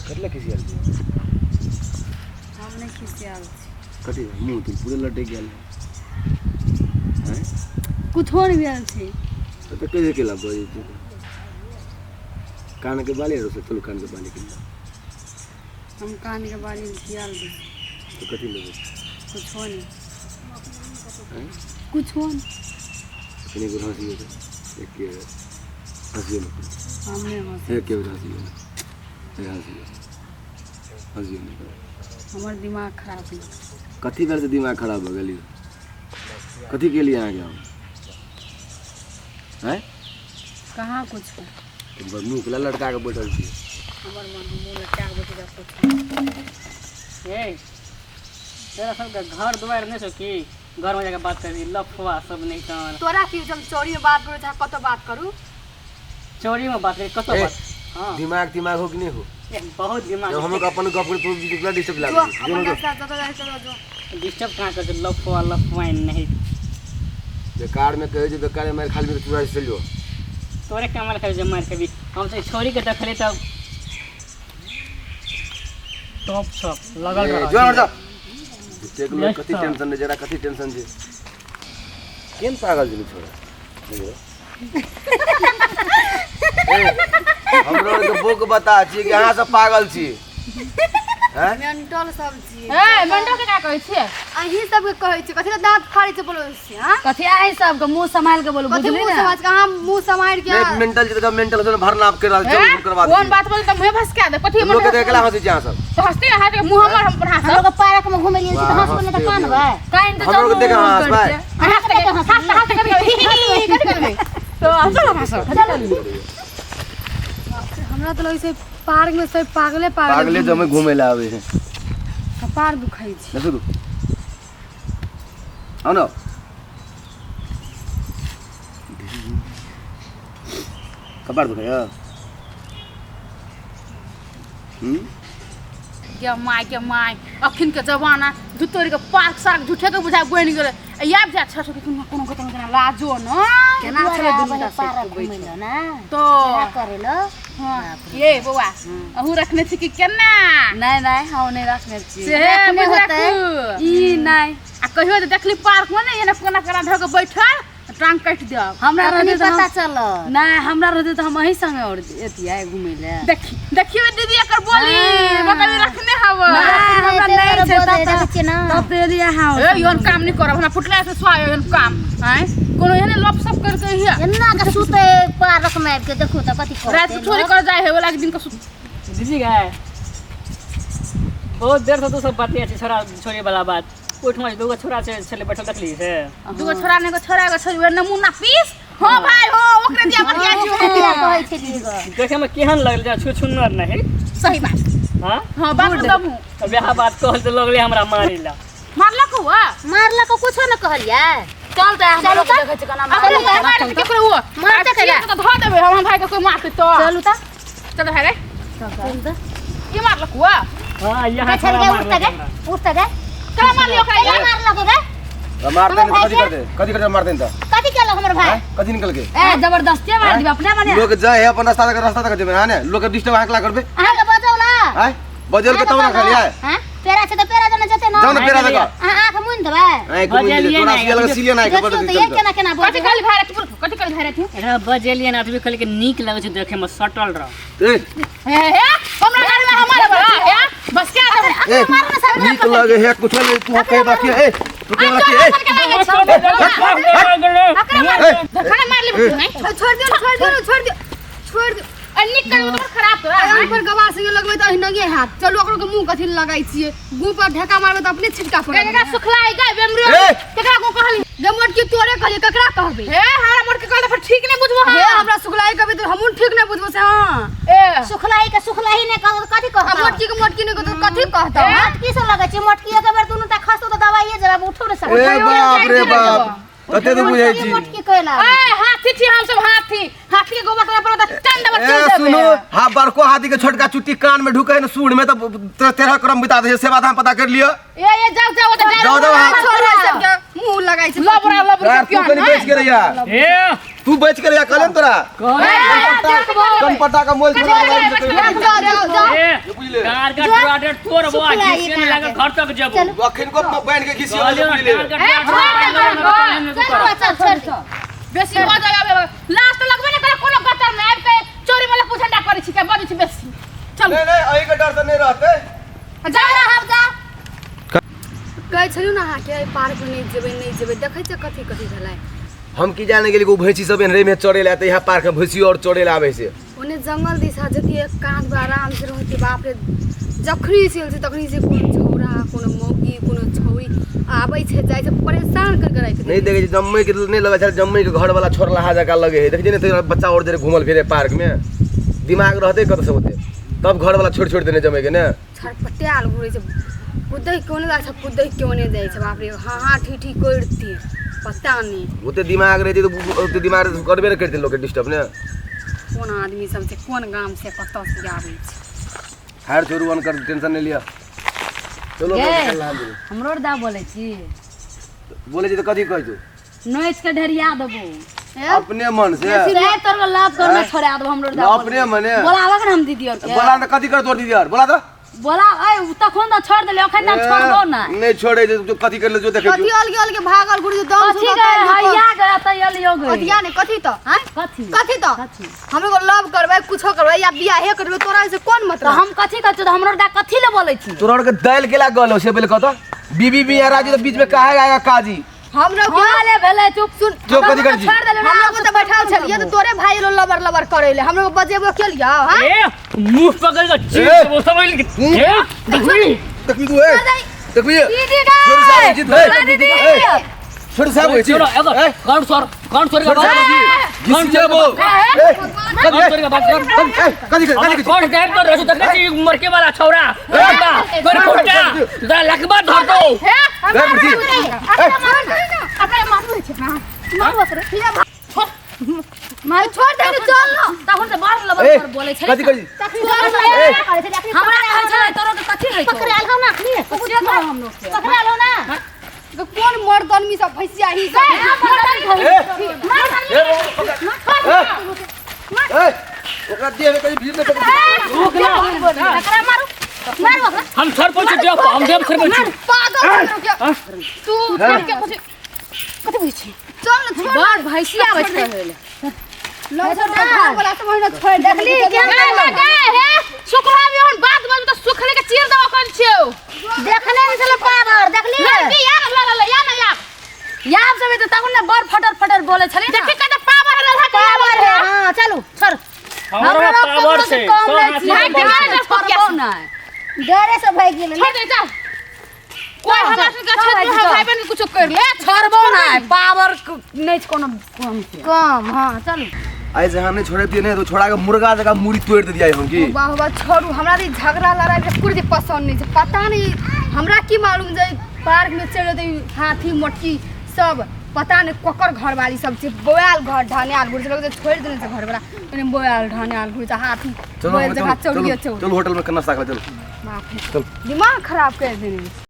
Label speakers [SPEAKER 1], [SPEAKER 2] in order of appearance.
[SPEAKER 1] कटला किसी आल
[SPEAKER 2] हमने किसी आल
[SPEAKER 1] कटी मुंह तो पूरे लटे गेल हैं
[SPEAKER 2] कुछ हो नहीं आल छे
[SPEAKER 1] तो कैसे केला बोली तू कान के बाली रो से चलो कान के बाली के
[SPEAKER 2] हम कान के बाली खियाल दे
[SPEAKER 1] तो कटी लेबे
[SPEAKER 2] कुछ हो नहीं
[SPEAKER 1] हैं
[SPEAKER 2] कुछ हो नहीं
[SPEAKER 1] कनी को हंसी है एक के हंसी मत
[SPEAKER 2] हमने
[SPEAKER 1] एक के हंसी है हंसी नहीं
[SPEAKER 2] हमार दिमाग खराब है
[SPEAKER 1] कथी बेर से दिमाग खराब हो गेली कथी के लिए आ गया हैं
[SPEAKER 2] कहाँ कुछ है
[SPEAKER 1] तुम मुंह के लटका के बैठल छी
[SPEAKER 2] हमार मन मुंह लटका के बैठ जा कुछ
[SPEAKER 3] ए तेरा सब का घर दुआर नहीं सो की घर में जाके बात करी लफवा सब नहीं कर
[SPEAKER 2] तोरा की जब चोरी में बात करू चाहे कतो बात करू
[SPEAKER 3] चोरी में बात करी कतो बात हां
[SPEAKER 1] दिमाग हो कि नहीं हो
[SPEAKER 3] बहुत दिमाग
[SPEAKER 1] जब हम लोग अपन गप कर तो दूसरा डिस्टर्ब लागे
[SPEAKER 2] अपन का साथ चलो जो
[SPEAKER 3] डिस्टर्ब कहां कर लफवा नहीं
[SPEAKER 1] बेकार में कहे जे बेकार में खाली में पूरा चल जो
[SPEAKER 3] तोरे कमाल कर जे मार के भी हम से छोरी के देखले तब टॉप शॉप लगल रहा
[SPEAKER 1] जो जा देख लो कथी टेंशन है जरा कथी टेंशन छै केन पागल जनी छोरा हमरो के बोक बता छी कि अहाँ सब पागल छी हैं
[SPEAKER 2] मेंटल सब छी
[SPEAKER 4] ए मेंटल के का कहै छी
[SPEAKER 2] अही सब के कहै छी कथि दांत फाड़ी छै बोलो छी हां
[SPEAKER 4] कथि आइ सब के मुंह संभाल के बोलू
[SPEAKER 2] कथि
[SPEAKER 4] बुझली
[SPEAKER 2] मुंह
[SPEAKER 4] ना
[SPEAKER 2] समाज का हम मुंह समार के
[SPEAKER 1] मेंटल जगह मेंटल से भरना आप के राज जरूर करवा दे
[SPEAKER 4] कौन बात बोल त मुंह भसका दे कथि
[SPEAKER 1] लोग के देखला हंसी छी अहाँ सब
[SPEAKER 4] तो हंसते हाथ के मुंह हमर हम हंस
[SPEAKER 5] हम लोग पार्क में घूमे लिए तो हंस बोले तो कान भाई
[SPEAKER 4] काइन तो
[SPEAKER 1] हम लोग के देखा हंस भाई
[SPEAKER 4] हंस के हंस कभी तो हंस
[SPEAKER 2] हमरा तो लगे से पार्क में सब
[SPEAKER 1] पागले जमे घूमे ला आवे है
[SPEAKER 2] कपार दुखाई छी
[SPEAKER 1] न सुदू आओ ना कपार दुखाया
[SPEAKER 4] के माय अखिन के जमाना दुतोरी के पार्क सार्क झूठे के बुझा गोइन गेले याब जा छ के कोनो कत में लाजो न
[SPEAKER 5] केना चले दुनिया पार्क घूमे लो ना
[SPEAKER 4] तो
[SPEAKER 5] क्या करे लो
[SPEAKER 4] हां ये बउआ अहू रखने छी कि केना
[SPEAKER 2] नहीं हम नहीं रखने छी
[SPEAKER 4] से बुझा ई नहीं आ कहियो जे देखली पार्क में ने एने कोना कोना धर के बैठल टांग काट दियो
[SPEAKER 2] हमरा
[SPEAKER 5] नहीं
[SPEAKER 2] रहते
[SPEAKER 5] पता चलो
[SPEAKER 2] नहीं हमरा रहते तो हम वही संगे और एतिया घूमे ले
[SPEAKER 4] देखियो दीदी एकर बोली बकरी रखने हव
[SPEAKER 2] हमरा नहीं छै
[SPEAKER 5] देखै ना
[SPEAKER 2] तब दे दिया हां
[SPEAKER 4] ए योन काम नहीं करब हमरा फुटला से स्वाय योन काम हैं कोनो एने लप सब करके हिया
[SPEAKER 5] एन्ना के सुते पार्क में आबि के देखो त कथि कर
[SPEAKER 4] रात को चोरी कर जाए है वाला एक दिन का
[SPEAKER 3] दीदी गए बहुत देर से तो सब बातें अच्छी छोरा छोरी वाला बात ओठमा दूगो छोरा से चले बैठल देखली से
[SPEAKER 4] दूगो छोरा ने को छोरा को छोरी नमूना पीस हो भाई हो ओकरे दिया बतिया छी
[SPEAKER 5] कहै छलिए ग
[SPEAKER 3] देखे में केहन लगल जा छु छुन्नर नहीं
[SPEAKER 4] सही बात
[SPEAKER 3] हां
[SPEAKER 4] हां बात दमु
[SPEAKER 3] अब यह बात कहल तो लगले हमरा मारिला
[SPEAKER 4] मारला को हुआ
[SPEAKER 5] मारला को कुछो न कहलिए
[SPEAKER 4] चल त हम
[SPEAKER 5] चलू
[SPEAKER 4] लोग
[SPEAKER 5] त।
[SPEAKER 4] देखे छ कना
[SPEAKER 5] चलू त।
[SPEAKER 4] मार के केकरो हुआ
[SPEAKER 5] मारते कहिया?
[SPEAKER 4] तो धो देबे हम भाई के कोई मारते तो
[SPEAKER 5] चलू त
[SPEAKER 4] चल भाई रे
[SPEAKER 5] चल त
[SPEAKER 4] के मारला को हुआ
[SPEAKER 3] हां यहां
[SPEAKER 5] चल के उठ गे
[SPEAKER 4] कला मार लियो
[SPEAKER 5] क्या मारला को गे
[SPEAKER 1] मार दे कथी कर मार दे त
[SPEAKER 5] कथि केलो हमर भाई
[SPEAKER 1] कथी निकल के
[SPEAKER 2] ए जबरदस्ती मार दी अपने माने
[SPEAKER 1] लोग जाए है अपन रास्ता तक जेबे हां ने लोग के डिस्टर्ब हाकला करबे
[SPEAKER 5] अहाँ के बजौला
[SPEAKER 1] हैं बजल के तब ना खालिया
[SPEAKER 5] हां पेरा छै त पेरा जने जते न
[SPEAKER 1] जाओ ना पेरा देखो
[SPEAKER 5] आंख मुन देबे
[SPEAKER 1] ऐ को मिल तोरा से लगे सिलिया नहीं खबर
[SPEAKER 5] देखियो त ये केना केना
[SPEAKER 4] कथि
[SPEAKER 5] बोल
[SPEAKER 4] काली भाई रे कथि काली भाई रे तू
[SPEAKER 3] एकरा बजेलिए ना आदमी कहले के नीक लगे छै देखे में सटल रह
[SPEAKER 1] ए
[SPEAKER 4] हे हमरा घर में हमारे बड़ा है बस क्या
[SPEAKER 1] ए नीक लगे है कुछ नहीं तू कहे बाकी ए तू कहे बाकी ए
[SPEAKER 4] खाना मार ले नहीं
[SPEAKER 2] छोड़ दियो
[SPEAKER 4] अन्नी कर तो खराब कर
[SPEAKER 2] यहाँ पर गवा से लगबे त नगे हाथ चलो ओकरो के मुंह कथि लगाई छिए मुंह पर ढेका मारबे त अपने छिटका पड़े
[SPEAKER 4] केकरा सुखलाई गए बेमरियो केकरा को कहली
[SPEAKER 2] जमट की तोरे कहली ककरा कहबे
[SPEAKER 4] हे हमरा मोट के कहले फिर ठीक नहीं बुझबो
[SPEAKER 2] हे हमरा सुखलाई कहबे त हमहु ठीक नहीं बुझबो से हां
[SPEAKER 4] ए
[SPEAKER 5] सुखलाई के सुखलाई ने कह कथि कह
[SPEAKER 2] मोटकी के मोटकी ने कहत कथि कहत
[SPEAKER 5] मोटकी से लगे छै मोटकी के बेर दुनु त खसतो त दवाइए जब उठो रे सब
[SPEAKER 1] ए बाप रे बाप कते तो बुझाई छी
[SPEAKER 5] मोटकी कहला
[SPEAKER 4] ए हाथी थी हम सब हाथी के गोबर पर त टंड बच्चे
[SPEAKER 1] ए सुनो हां बड़को हाथी के छोटका चुट्टी कान में ढुके न सूंड में तो 13 क्रम बिता दे से बात हम पता कर लियो
[SPEAKER 4] ये जाओ
[SPEAKER 1] जाओ
[SPEAKER 2] छोड़ सब के मुंह लगाई छै
[SPEAKER 4] लबरा
[SPEAKER 1] यार तू कनी बेच के रहिया
[SPEAKER 3] ए
[SPEAKER 1] तू बेच के लिया कलन तोरा कम पटा का मोल छोड़ा
[SPEAKER 3] कार का टुराडे तोर बो किसी ने लगा घर तक जब
[SPEAKER 1] अखन को बैठ के घिसी ले
[SPEAKER 4] बेसी हो जाए लास्ट लगबे न करे कोनो गटर में आब के चोरी वाला पुछंडा करै छी के बजै छी बेसी चल
[SPEAKER 1] नहीं नहीं अई के डर त नहीं रहते
[SPEAKER 4] जा हम जा
[SPEAKER 2] कहै छलु ना अहाँ के पार्क में नहीं जेबै देखै छ कथि कथि भेलै
[SPEAKER 1] हम की जाने गेली को भैंसी सब रे में चढ़े ला त यहाँ पार्क में भैंसी और चढ़े ला आवे से
[SPEAKER 2] ओने जंगल दिशा जति एक कांद बा आराम से रहते बाप रे जखनी से तखनी से कोनो छौरा कोनो मौगी कोनो छौरी आबै छै जाय छै परेशान कर राखि
[SPEAKER 1] नहीं देखे जम्मे के नहीं लगे छ जम्मे के घर वाला छोर लहा जका लगे है देखिए न बच्चा और जरे घूमल फिरे पार्क में दिमाग रहते कत से होते तब घर वाला छोड़ छोड़ देने जमे के न
[SPEAKER 2] छटपटाल घुरै छै कुदै कोने जाय छै कुदै कोने जाय छै बाप रे हां ठीठी करती पता नहीं
[SPEAKER 1] ओते दिमाग रहते तो ओते दिमाग करबे न करते लोग के डिस्टर्ब ने
[SPEAKER 2] कोन आदमी सब से कोन गांव से कत से आबै छै
[SPEAKER 1] हार छोरू वन कर टेंशन नहीं लिया चलो
[SPEAKER 5] हमरो दा बोलै छी
[SPEAKER 1] बोले जी तो कथी कहै तू
[SPEAKER 5] नोच के ढेरिया देबो
[SPEAKER 1] अपने मन से
[SPEAKER 5] से तोर लाभ करना छोड़ा देबो हमरो दा
[SPEAKER 1] अपने मने
[SPEAKER 5] बोलावा के हम दीदी और के
[SPEAKER 1] बोला न कथी कर तोर दीदी यार बोला तो
[SPEAKER 5] बोला ए तखन तो छोड़ देले ओखन हम छोड़बो ना
[SPEAKER 1] नहीं छोड़े जो कथी कर ले जो देखे
[SPEAKER 2] कथि अलगे अलगे भागल गुड़ी दम
[SPEAKER 5] कथी गए हैया गया त यलियो गए
[SPEAKER 2] कथिया ने कथि त हैं
[SPEAKER 5] कथी
[SPEAKER 2] कथि त हमरो को लव करबै कुछो करबै या बियाह करबै तोरा से कोन
[SPEAKER 5] तो
[SPEAKER 2] मतलब
[SPEAKER 5] हम कथी कहै छी हमरो दा कथी ले बोलै छी
[SPEAKER 1] तोरा के दैल केला गलो से बोले कहतो बीबी बिया राजी तो बीच में काहे आएगा काजी
[SPEAKER 2] हमरो के
[SPEAKER 5] हाले भेले चुप सुन
[SPEAKER 1] जो कथी कर जी
[SPEAKER 5] छोड़ देले ना
[SPEAKER 2] हमरो को त बैठाल छलिए तो तोरे भाई लो लबर लबर करैले हमरो को बजेबो के लिया हैं
[SPEAKER 3] ए मुंह पकड़ के चीज वो समझ ले
[SPEAKER 1] देखी तू ए देखी
[SPEAKER 5] दीदी
[SPEAKER 1] छोड़ साहब जीत भाई
[SPEAKER 5] दीदी
[SPEAKER 1] छोड़ साहब होई
[SPEAKER 3] चलो एगो कौन सर का बात
[SPEAKER 1] कौन से वो
[SPEAKER 3] कौन सर का बात
[SPEAKER 1] कथी कर
[SPEAKER 3] कौन टाइप कर रहे तक छी मरके वाला छौरा कोई फोटा जरा लकबा धर दो
[SPEAKER 5] अपने मारू छै ना मारू रे
[SPEAKER 2] मार छोड़ दे चल न
[SPEAKER 5] तखन से बाहर लबर बोलै छै
[SPEAKER 1] कथी कर जी
[SPEAKER 5] हमरा कहै छै तोरो के कथी है पकड़ाल हो ना पूछियो तो हम लोग से पकड़ाल हो ना
[SPEAKER 2] तो कोन मर्द आदमी सब भैंसिया ही
[SPEAKER 1] ओकरा देह में कहीं भीड़ में
[SPEAKER 5] मारू
[SPEAKER 3] हम सरपंच देव हम देव सरपंच
[SPEAKER 2] पागल तू
[SPEAKER 5] के पूछ कथी बुझै छी
[SPEAKER 2] चल न छोड़
[SPEAKER 5] बड़ भैंसिया आबै छै
[SPEAKER 2] लवर घर वाला सब होइना छोड़
[SPEAKER 5] देखली के लगा हे सुखला भी हम बात बात तो सुखले के चीर दवा कोन छियो देखले नहीं चले पावर देखली लड़की यार ला या ना याब सब तो तकुन बड़ फटर बोले छली देखी कत पावर रहा पावर है हां चलो छोड़
[SPEAKER 3] हमरा पावर से
[SPEAKER 5] छोड़बो ना डरे से भाग गेल छोड़ दे चल कोई हमरा से छत हम भाई बहन कुछ कर ले छोड़बो ना पावर नहीं कोनो कम हां चल
[SPEAKER 1] ऐसे हमने छोड़े दिए नहीं तो छोड़ा के मुर्गा जगह मुड़ी तोड़ दिया हम की
[SPEAKER 2] वाह वाह छोड़ू हमरा रे झगड़ा लड़ाई में कुछ पसंद नहीं छै पता नहीं हमरा की मालूम जे पार्क में चढ़ दे हाथी मोटकी सब पता नहीं कोकर घर वाली सब से बोयाल घर ढानेल गुड़ लोग छोड़ देने से घर वाला मैंने बोयाल ढानेल गुड़ हाथी
[SPEAKER 1] चलो
[SPEAKER 2] जगह चढ़िए
[SPEAKER 1] चलो होटल में नाश्ता कर चलो
[SPEAKER 2] दिमाग खराब कर देने